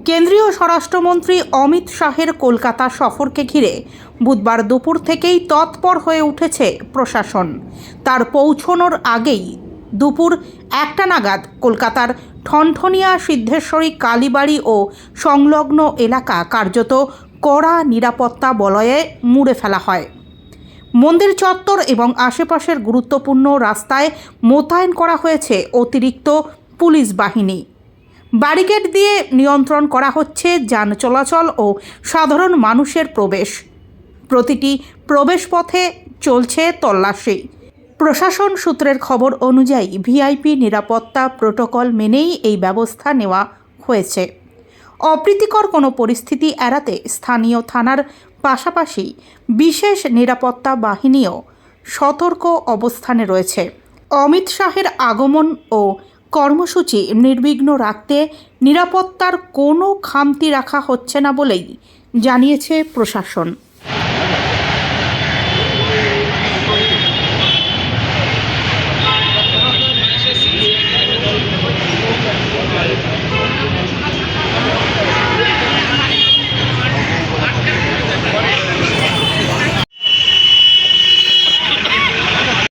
কেন্দ্রীয় স্বরাষ্ট্রমন্ত্রী অমিত শাহের কলকাতা সফরকে ঘিরে বুধবার দুপুর থেকেই তৎপর হয়ে উঠেছে প্রশাসন। তার পৌঁছানোর আগেই দুপুর 1টা নাগাদ কলকাতার ঠনঠনিয়া সিদ্ধেশ্বরী কালীবাড়ি ও সংলগ্ন এলাকা কার্যত কড়া নিরাপত্তা বলয়ে মুড়ে ফেলা হয়। মন্দির চত্বর এবং আশেপাশের গুরুত্বপূর্ণ রাস্তায় মোতায়েন করা হয়েছে অতিরিক্ত পুলিশ বাহিনী। ব্যারিকেড দিয়ে নিয়ন্ত্রণ করা হচ্ছে যান চলাচল ও সাধারণ মানুষের প্রবেশ। প্রতিটি প্রবেশপথে চলছে তল্লাশি। প্রশাসন সূত্রের খবর অনুযায়ী ভিআইপি নিরাপত্তা প্রোটোকল মেনেই এই ব্যবস্থা নেওয়া হয়েছে। অপ্রীতিকর কোনো পরিস্থিতি এড়াতে স্থানীয় থানার পাশাপাশি বিশেষ নিরাপত্তা বাহিনীও সতর্ক অবস্থানে রয়েছে। অমিত শাহের আগমন ও কর্মসূচি নির্বিঘ্ন রাখতে নিরাপত্তার কোনো খামতি রাখা হচ্ছে না বলেই জানিয়েছে প্রশাসন।